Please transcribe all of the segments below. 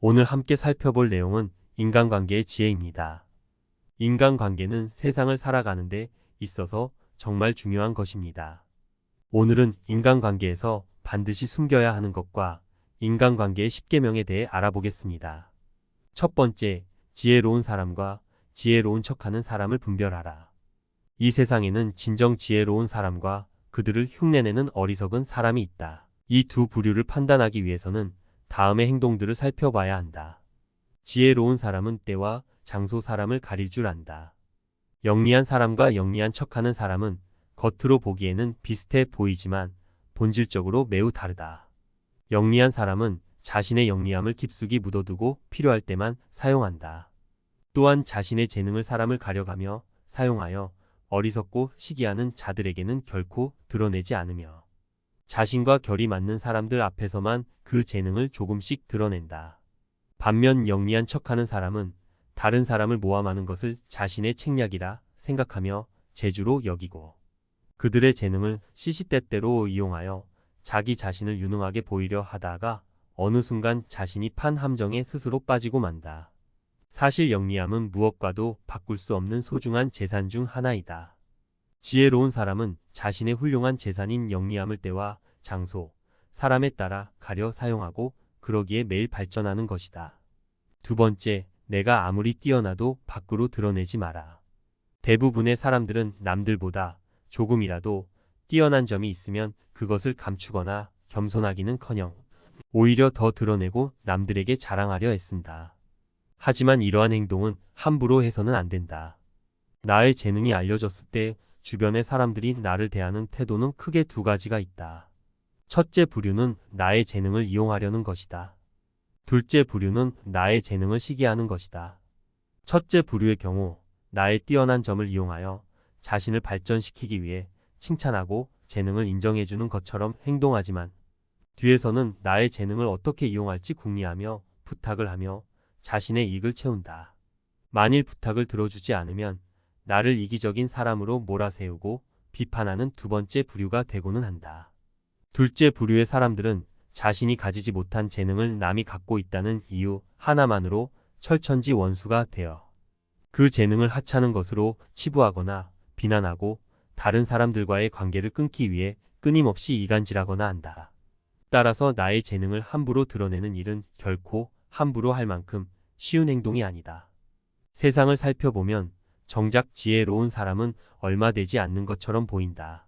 오늘 함께 살펴볼 내용은 인간관계의 지혜입니다. 인간관계는 세상을 살아가는 데 있어서 정말 중요한 것입니다. 오늘은 인간관계에서 반드시 숨겨야 하는 것과 인간관계의 10계명에 대해 알아보겠습니다. 첫 번째, 지혜로운 사람과 지혜로운 척하는 사람을 분별하라. 이 세상에는 진정 지혜로운 사람과 그들을 흉내내는 어리석은 사람이 있다. 이 두 부류를 판단하기 위해서는 다음의 행동들을 살펴봐야 한다. 지혜로운 사람은 때와 장소 사람을 가릴 줄 안다. 영리한 사람과 영리한 척하는 사람은 겉으로 보기에는 비슷해 보이지만 본질적으로 매우 다르다. 영리한 사람은 자신의 영리함을 깊숙이 묻어두고 필요할 때만 사용한다. 또한 자신의 재능을 사람을 가려가며 사용하여 어리석고 시기하는 자들에게는 결코 드러내지 않으며 자신과 결이 맞는 사람들 앞에서만 그 재능을 조금씩 드러낸다. 반면 영리한 척하는 사람은 다른 사람을 모함하는 것을 자신의 책략이라 생각하며 재주로 여기고 그들의 재능을 시시때때로 이용하여 자기 자신을 유능하게 보이려 하다가 어느 순간 자신이 판 함정에 스스로 빠지고 만다. 사실 영리함은 무엇과도 바꿀 수 없는 소중한 재산 중 하나이다. 지혜로운 사람은 자신의 훌륭한 재산인 영리함을 때와 장소, 사람에 따라 가려 사용하고 그러기에 매일 발전하는 것이다. 두 번째, 내가 아무리 뛰어나도 밖으로 드러내지 마라. 대부분의 사람들은 남들보다 조금이라도 뛰어난 점이 있으면 그것을 감추거나 겸손하기는커녕 오히려 더 드러내고 남들에게 자랑하려 애쓴다. 하지만 이러한 행동은 함부로 해서는 안 된다. 나의 재능이 알려졌을 때 주변의 사람들이 나를 대하는 태도는 크게 두 가지가 있다. 첫째 부류는 나의 재능을 이용하려는 것이다. 둘째 부류는 나의 재능을 시기하는 것이다. 첫째 부류의 경우 나의 뛰어난 점을 이용하여 자신을 발전시키기 위해 칭찬하고 재능을 인정해주는 것처럼 행동하지만 뒤에서는 나의 재능을 어떻게 이용할지 궁리하며 부탁을 하며 자신의 이익을 채운다. 만일 부탁을 들어주지 않으면 나를 이기적인 사람으로 몰아세우고 비판하는 두 번째 부류가 되고는 한다. 둘째 부류의 사람들은 자신이 가지지 못한 재능을 남이 갖고 있다는 이유 하나만으로 철천지 원수가 되어 그 재능을 하찮은 것으로 치부하거나 비난하고 다른 사람들과의 관계를 끊기 위해 끊임없이 이간질하거나 한다. 따라서 나의 재능을 함부로 드러내는 일은 결코 함부로 할 만큼 쉬운 행동이 아니다. 세상을 살펴보면 정작 지혜로운 사람은 얼마 되지 않는 것처럼 보인다.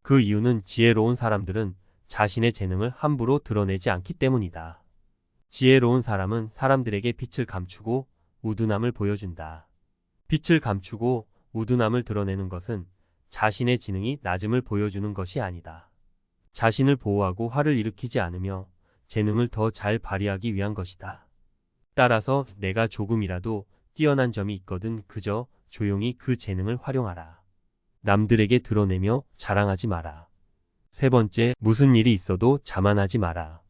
그 이유는 지혜로운 사람들은 자신의 재능을 함부로 드러내지 않기 때문이다. 지혜로운 사람은 사람들에게 빛을 감추고 우둔함을 보여준다. 빛을 감추고 우둔함을 드러내는 것은 자신의 지능이 낮음을 보여주는 것이 아니다. 자신을 보호하고 화를 일으키지 않으며 재능을 더 잘 발휘하기 위한 것이다. 따라서 내가 조금이라도 뛰어난 점이 있거든 그저 조용히 그 재능을 활용하라. 남들에게 드러내며 자랑하지 마라. 세 번째, 무슨 일이 있어도 자만하지 마라.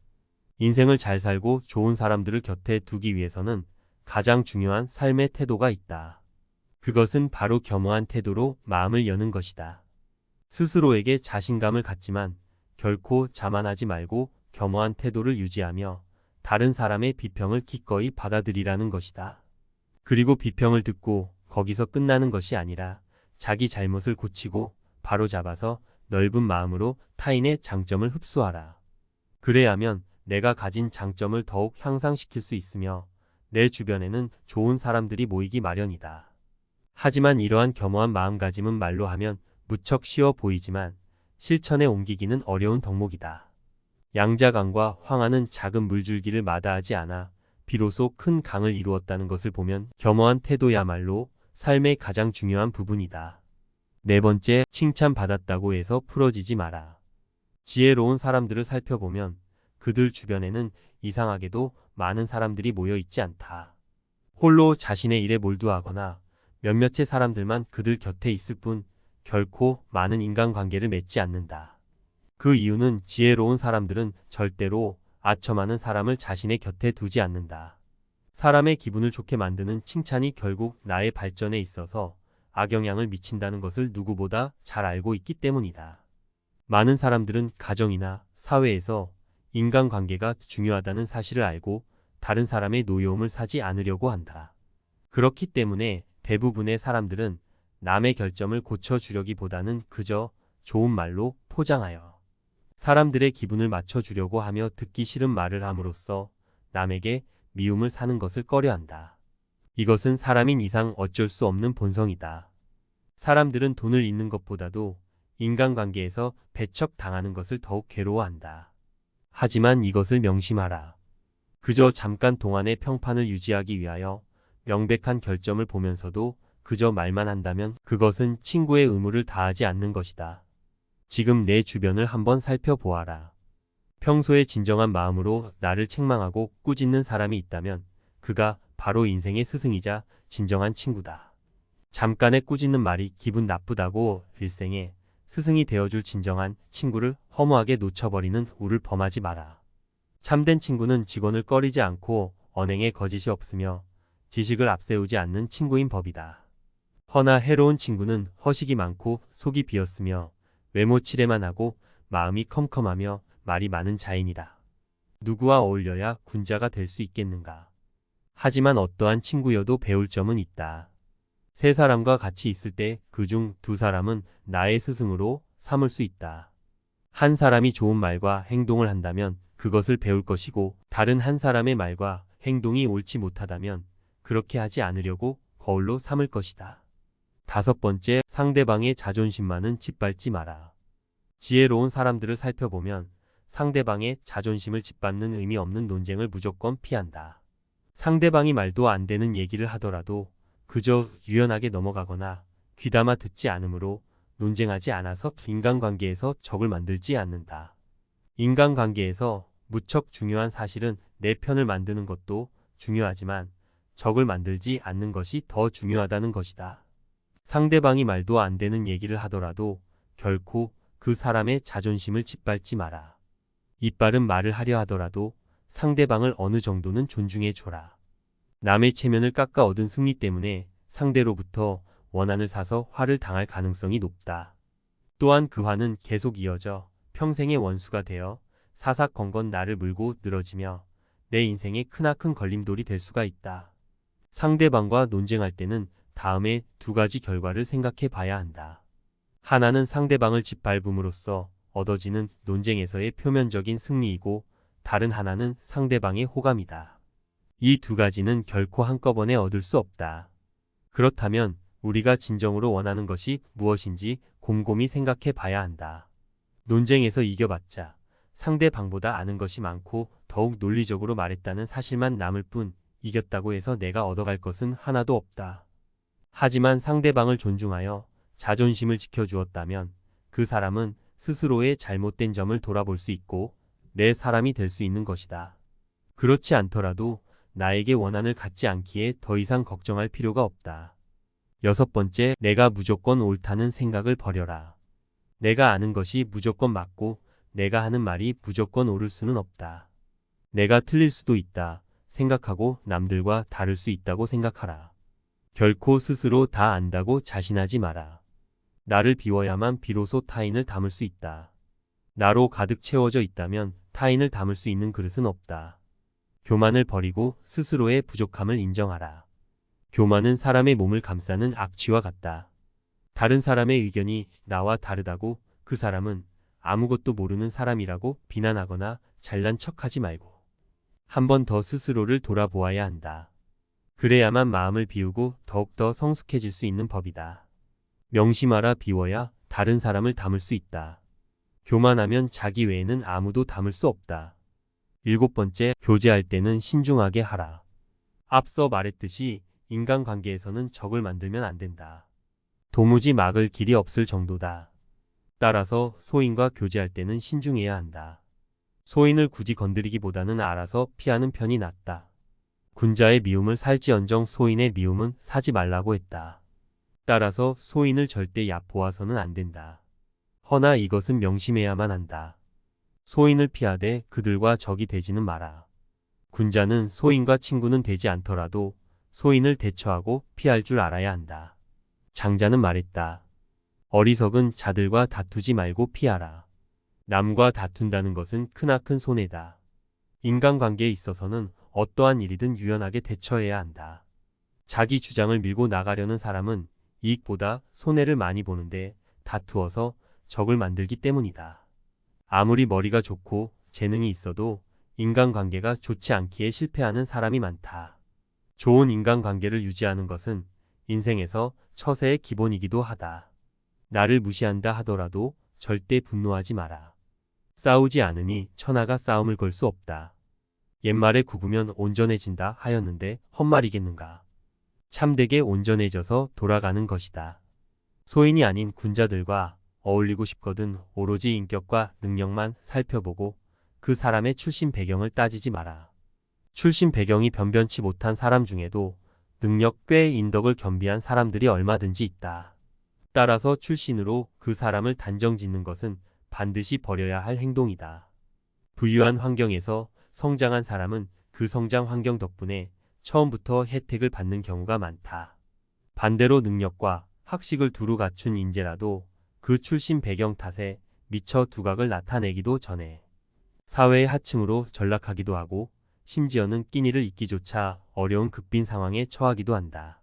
인생을 잘 살고 좋은 사람들을 곁에 두기 위해서는 가장 중요한 삶의 태도가 있다. 그것은 바로 겸허한 태도로 마음을 여는 것이다. 스스로에게 자신감을 갖지만 결코 자만하지 말고 겸허한 태도를 유지하며 다른 사람의 비평을 기꺼이 받아들이라는 것이다. 그리고 비평을 듣고 거기서 끝나는 것이 아니라 자기 잘못을 고치고 바로잡아서 넓은 마음으로 타인의 장점을 흡수하라. 그래야만 내가 가진 장점을 더욱 향상시킬 수 있으며 내 주변에는 좋은 사람들이 모이기 마련이다. 하지만 이러한 겸허한 마음가짐은 말로 하면 무척 쉬워 보이지만 실천에 옮기기는 어려운 덕목이다. 양자강과 황하는 작은 물줄기를 마다하지 않아 비로소 큰 강을 이루었다는 것을 보면 겸허한 태도야말로 삶의 가장 중요한 부분이다. 네 번째, 칭찬받았다고 해서 풀어지지 마라. 지혜로운 사람들을 살펴보면 그들 주변에는 이상하게도 많은 사람들이 모여 있지 않다. 홀로 자신의 일에 몰두하거나 몇몇의 사람들만 그들 곁에 있을 뿐 결코 많은 인간관계를 맺지 않는다. 그 이유는 지혜로운 사람들은 절대로 아첨하는 사람을 자신의 곁에 두지 않는다. 사람의 기분을 좋게 만드는 칭찬이 결국 나의 발전에 있어서 악영향을 미친다는 것을 누구보다 잘 알고 있기 때문이다. 많은 사람들은 가정이나 사회에서 인간관계가 중요하다는 사실을 알고 다른 사람의 노여움을 사지 않으려고 한다. 그렇기 때문에 대부분의 사람들은 남의 결점을 고쳐주려기보다는 그저 좋은 말로 포장하여 사람들의 기분을 맞춰주려고 하며 듣기 싫은 말을 함으로써 남에게 미움을 사는 것을 꺼려한다. 이것은 사람인 이상 어쩔 수 없는 본성이다. 사람들은 돈을 잃는 것보다도 인간관계에서 배척당하는 것을 더욱 괴로워한다. 하지만 이것을 명심하라. 그저 잠깐 동안의 평판을 유지하기 위하여 명백한 결점을 보면서도 그저 말만 한다면 그것은 친구의 의무를 다하지 않는 것이다. 지금 내 주변을 한번 살펴보아라. 평소에 진정한 마음으로 나를 책망하고 꾸짖는 사람이 있다면 그가 바로 인생의 스승이자 진정한 친구다. 잠깐의 꾸짖는 말이 기분 나쁘다고 일생에 스승이 되어줄 진정한 친구를 허무하게 놓쳐버리는 우를 범하지 마라. 참된 친구는 직원을 꺼리지 않고 언행에 거짓이 없으며 지식을 앞세우지 않는 친구인 법이다. 허나 해로운 친구는 허식이 많고 속이 비었으며 외모 칠해만 하고 마음이 컴컴하며 말이 많은 자인이다. 누구와 어울려야 군자가 될 수 있겠는가? 하지만 어떠한 친구여도 배울 점은 있다. 세 사람과 같이 있을 때 그중 두 사람은 나의 스승으로 삼을 수 있다. 한 사람이 좋은 말과 행동을 한다면 그것을 배울 것이고 다른 한 사람의 말과 행동이 옳지 못하다면 그렇게 하지 않으려고 거울로 삼을 것이다. 다섯 번째, 상대방의 자존심만은 짓밟지 마라. 지혜로운 사람들을 살펴보면 상대방의 자존심을 짓밟는 의미 없는 논쟁을 무조건 피한다. 상대방이 말도 안 되는 얘기를 하더라도 그저 유연하게 넘어가거나 귀담아 듣지 않으므로 논쟁하지 않아서 인간관계에서 적을 만들지 않는다. 인간관계에서 무척 중요한 사실은 내 편을 만드는 것도 중요하지만 적을 만들지 않는 것이 더 중요하다는 것이다. 상대방이 말도 안 되는 얘기를 하더라도 결코 그 사람의 자존심을 짓밟지 마라. 이빠른 말을 하려 하더라도 상대방을 어느 정도는 존중해 줘라. 남의 체면을 깎아 얻은 승리 때문에 상대로부터 원한을 사서 화를 당할 가능성이 높다. 또한 그 화는 계속 이어져 평생의 원수가 되어 사사건건 나를 물고 늘어지며 내 인생의 크나큰 걸림돌이 될 수가 있다. 상대방과 논쟁할 때는 다음에 두 가지 결과를 생각해 봐야 한다. 하나는 상대방을 짓밟음으로써 얻어지는 논쟁에서의 표면적인 승리이고 다른 하나는 상대방의 호감이다. 이 두 가지는 결코 한꺼번에 얻을 수 없다. 그렇다면 우리가 진정으로 원하는 것이 무엇인지 곰곰이 생각해 봐야 한다. 논쟁에서 이겨봤자 상대방보다 아는 것이 많고 더욱 논리적으로 말했다는 사실만 남을 뿐 이겼다고 해서 내가 얻어갈 것은 하나도 없다. 하지만 상대방을 존중하여 자존심을 지켜주었다면 그 사람은 스스로의 잘못된 점을 돌아볼 수 있고 내 사람이 될 수 있는 것이다. 그렇지 않더라도 나에게 원한을 갖지 않기에 더 이상 걱정할 필요가 없다. 여섯 번째, 내가 무조건 옳다는 생각을 버려라. 내가 아는 것이 무조건 맞고 내가 하는 말이 무조건 옳을 수는 없다. 내가 틀릴 수도 있다 생각하고 남들과 다를 수 있다고 생각하라. 결코 스스로 다 안다고 자신하지 마라. 나를 비워야만 비로소 타인을 담을 수 있다. 나로 가득 채워져 있다면 타인을 담을 수 있는 그릇은 없다. 교만을 버리고 스스로의 부족함을 인정하라. 교만은 사람의 몸을 감싸는 악취와 같다. 다른 사람의 의견이 나와 다르다고 그 사람은 아무것도 모르는 사람이라고 비난하거나 잘난 척하지 말고 한 번 더 스스로를 돌아보아야 한다. 그래야만 마음을 비우고 더욱더 성숙해질 수 있는 법이다. 명심하라. 비워야 다른 사람을 담을 수 있다. 교만하면 자기 외에는 아무도 담을 수 없다. 일곱 번째, 교제할 때는 신중하게 하라. 앞서 말했듯이 인간관계에서는 적을 만들면 안 된다. 도무지 막을 길이 없을 정도다. 따라서 소인과 교제할 때는 신중해야 한다. 소인을 굳이 건드리기보다는 알아서 피하는 편이 낫다. 군자의 미움을 살지언정 소인의 미움은 사지 말라고 했다. 따라서 소인을 절대 얕보아서는 안 된다. 허나 이것은 명심해야만 한다. 소인을 피하되 그들과 적이 되지는 마라. 군자는 소인과 친구는 되지 않더라도 소인을 대처하고 피할 줄 알아야 한다. 장자는 말했다. 어리석은 자들과 다투지 말고 피하라. 남과 다툰다는 것은 크나큰 손해다. 인간관계에 있어서는 어떠한 일이든 유연하게 대처해야 한다. 자기 주장을 밀고 나가려는 사람은 이익보다 손해를 많이 보는데 다투어서 적을 만들기 때문이다. 아무리 머리가 좋고 재능이 있어도 인간관계가 좋지 않기에 실패하는 사람이 많다. 좋은 인간관계를 유지하는 것은 인생에서 처세의 기본이기도 하다. 나를 무시한다 하더라도 절대 분노하지 마라. 싸우지 않으니 천하가 싸움을 걸 수 없다. 옛말에 굽으면 온전해진다 하였는데 헛말이겠는가. 참되게 온전해져서 돌아가는 것이다. 소인이 아닌 군자들과 어울리고 싶거든 오로지 인격과 능력만 살펴보고 그 사람의 출신 배경을 따지지 마라. 출신 배경이 변변치 못한 사람 중에도 능력 꽤 인덕을 겸비한 사람들이 얼마든지 있다. 따라서 출신으로 그 사람을 단정짓는 것은 반드시 버려야 할 행동이다. 부유한 환경에서 성장한 사람은 그 성장 환경 덕분에 처음부터 혜택을 받는 경우가 많다. 반대로 능력과 학식을 두루 갖춘 인재라도 그 출신 배경 탓에 미처 두각을 나타내기도 전에 사회의 하층으로 전락하기도 하고 심지어는 끼니를 잇기조차 어려운 극빈 상황에 처하기도 한다.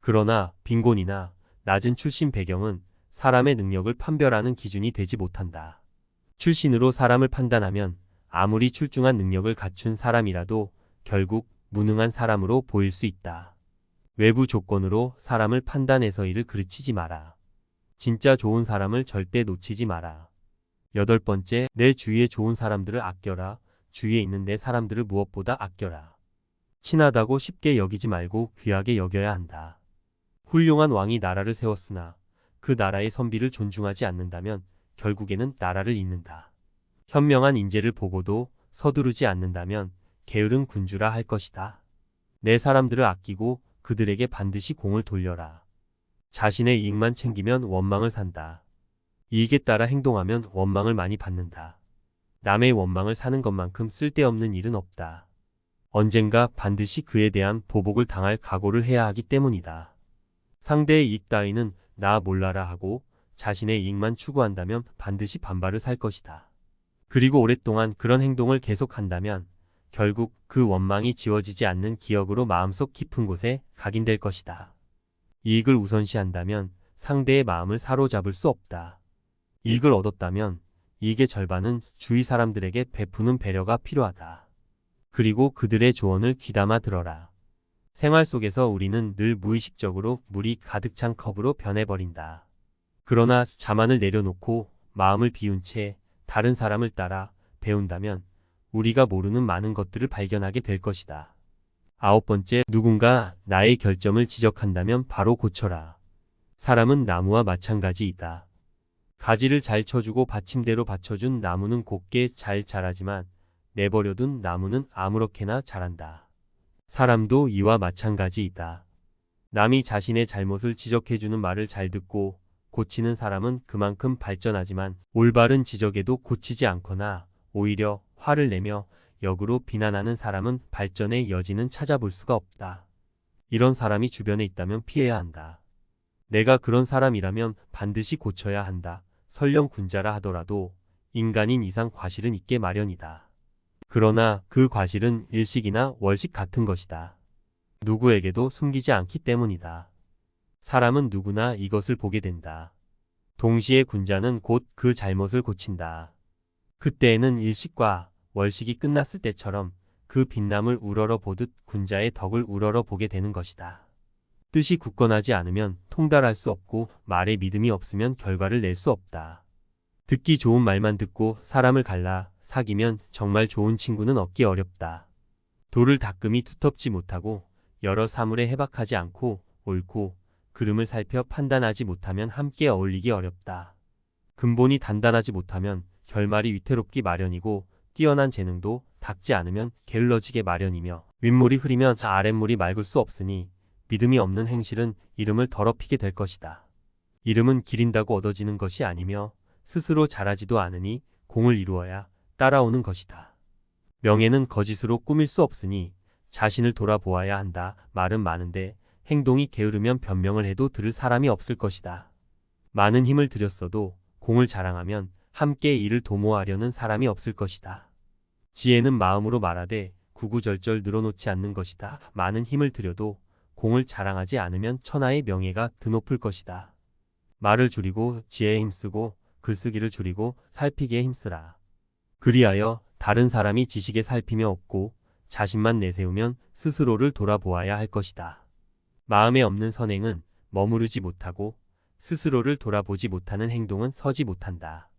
그러나 빈곤이나 낮은 출신 배경은 사람의 능력을 판별하는 기준이 되지 못한다. 출신으로 사람을 판단하면 아무리 출중한 능력을 갖춘 사람이라도 결국 무능한 사람으로 보일 수 있다. 외부 조건으로 사람을 판단해서 일을 그르치지 마라. 진짜 좋은 사람을 절대 놓치지 마라. 8번째, 내 주위에 좋은 사람들을 아껴라. 주위에 있는 내 사람들을 무엇보다 아껴라. 친하다고 쉽게 여기지 말고 귀하게 여겨야 한다. 훌륭한 왕이 나라를 세웠으나 그 나라의 선비를 존중하지 않는다면 결국에는 나라를 잃는다. 현명한 인재를 보고도 서두르지 않는다면 게으른 군주라 할 것이다. 내 사람들을 아끼고 그들에게 반드시 공을 돌려라. 자신의 이익만 챙기면 원망을 산다. 이익에 따라 행동하면 원망을 많이 받는다. 남의 원망을 사는 것만큼 쓸데없는 일은 없다. 언젠가 반드시 그에 대한 보복을 당할 각오를 해야 하기 때문이다. 상대의 이익 따위는 나 몰라라 하고 자신의 이익만 추구한다면 반드시 반발을 살 것이다. 그리고 오랫동안 그런 행동을 계속한다면 결국 그 원망이 지워지지 않는 기억으로 마음속 깊은 곳에 각인될 것이다. 이익을 우선시한다면 상대의 마음을 사로잡을 수 없다. 이익을 얻었다면 이익의 절반은 주위 사람들에게 베푸는 배려가 필요하다. 그리고 그들의 조언을 귀담아 들어라. 생활 속에서 우리는 늘 무의식적으로 물이 가득 찬 컵으로 변해버린다. 그러나 자만을 내려놓고 마음을 비운 채 다른 사람을 따라 배운다면 우리가 모르는 많은 것들을 발견하게 될 것이다. 9번째, 누군가 나의 결점을 지적한다면 바로 고쳐라. 사람은 나무와 마찬가지이다. 가지를 잘 쳐주고 받침대로 받쳐준 나무는 곱게 잘 자라지만 내버려둔 나무는 아무렇게나 자란다. 사람도 이와 마찬가지이다. 남이 자신의 잘못을 지적해주는 말을 잘 듣고 고치는 사람은 그만큼 발전하지만 올바른 지적에도 고치지 않거나 오히려 화를 내며 역으로 비난하는 사람은 발전의 여지는 찾아볼 수가 없다. 이런 사람이 주변에 있다면 피해야 한다. 내가 그런 사람이라면 반드시 고쳐야 한다. 설령 군자라 하더라도 인간인 이상 과실은 있게 마련이다. 그러나 그 과실은 일식이나 월식 같은 것이다. 누구에게도 숨기지 않기 때문이다. 사람은 누구나 이것을 보게 된다. 동시에 군자는 곧 그 잘못을 고친다. 그때에는 일식과 월식이 끝났을 때처럼 그 빛남을 우러러 보듯 군자의 덕을 우러러 보게 되는 것이다. 뜻이 굳건하지 않으면 통달할 수 없고 말에 믿음이 없으면 결과를 낼 수 없다. 듣기 좋은 말만 듣고 사람을 갈라 사귀면 정말 좋은 친구는 얻기 어렵다. 돌을 닦음이 두텁지 못하고 여러 사물에 해박하지 않고 옳고 그름을 살펴 판단하지 못하면 함께 어울리기 어렵다. 근본이 단단하지 못하면 결말이 위태롭기 마련이고 뛰어난 재능도 닦지 않으면 게을러지게 마련이며 윗물이 흐리면 아랫물이 맑을 수 없으니 믿음이 없는 행실은 이름을 더럽히게 될 것이다. 이름은 기린다고 얻어지는 것이 아니며 스스로 자라지도 않으니 공을 이루어야 따라오는 것이다. 명예는 거짓으로 꾸밀 수 없으니 자신을 돌아보아야 한다. 말은 많은데 행동이 게으르면 변명을 해도 들을 사람이 없을 것이다. 많은 힘을 들였어도 공을 자랑하면 함께 이를 도모하려는 사람이 없을 것이다. 지혜는 마음으로 말하되 구구절절 늘어놓지 않는 것이다. 많은 힘을 들여도 공을 자랑하지 않으면 천하의 명예가 드높을 것이다. 말을 줄이고 지혜에 힘쓰고 글쓰기를 줄이고 살피기에 힘쓰라. 그리하여 다른 사람이 지식에 살피며 없고 자신만 내세우면 스스로를 돌아보아야 할 것이다. 마음에 없는 선행은 머무르지 못하고 스스로를 돌아보지 못하는 행동은 서지 못한다.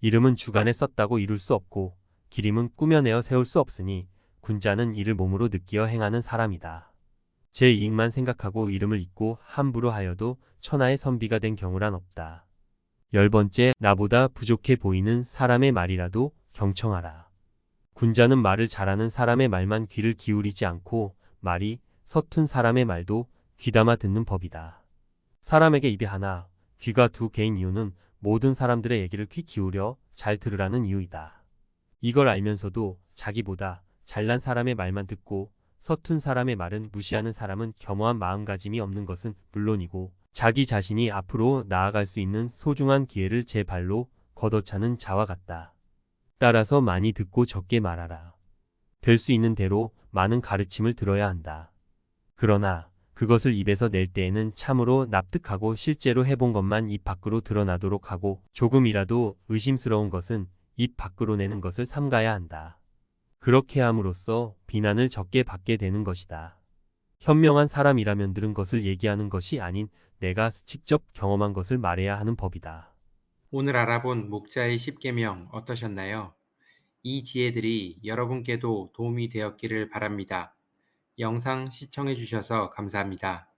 이름은 주간에 썼다고 이룰 수 없고 기림은 꾸며내어 세울 수 없으니 군자는 이를 몸으로 느끼어 행하는 사람이다. 제 이익만 생각하고 이름을 잊고 함부로 하여도 천하의 선비가 된 경우란 없다. 10번째, 나보다 부족해 보이는 사람의 말이라도 경청하라. 군자는 말을 잘하는 사람의 말만 귀를 기울이지 않고 말이 서툰 사람의 말도 귀담아 듣는 법이다. 사람에게 입이 하나, 귀가 두 개인 이유는 모든 사람들의 얘기를 귀 기울여 잘 들으라는 이유이다. 이걸 알면서도 자기보다 잘난 사람의 말만 듣고 서툰 사람의 말은 무시하는 사람은 겸허한 마음가짐이 없는 것은 물론이고 자기 자신이 앞으로 나아갈 수 있는 소중한 기회를 제 발로 걷어차는 자와 같다. 따라서 많이 듣고 적게 말하라. 될 수 있는 대로 많은 가르침을 들어야 한다. 그러나 그것을 입에서 낼 때에는 참으로 납득하고 실제로 해본 것만 입 밖으로 드러나도록 하고 조금이라도 의심스러운 것은 입 밖으로 내는 것을 삼가야 한다. 그렇게 함으로써 비난을 적게 받게 되는 것이다. 현명한 사람이라면 들은 것을 얘기하는 것이 아닌 내가 직접 경험한 것을 말해야 하는 법이다. 오늘 알아본 목자의 10계명 어떠셨나요? 이 지혜들이 여러분께도 도움이 되었기를 바랍니다. 영상 시청해 주셔서 감사합니다.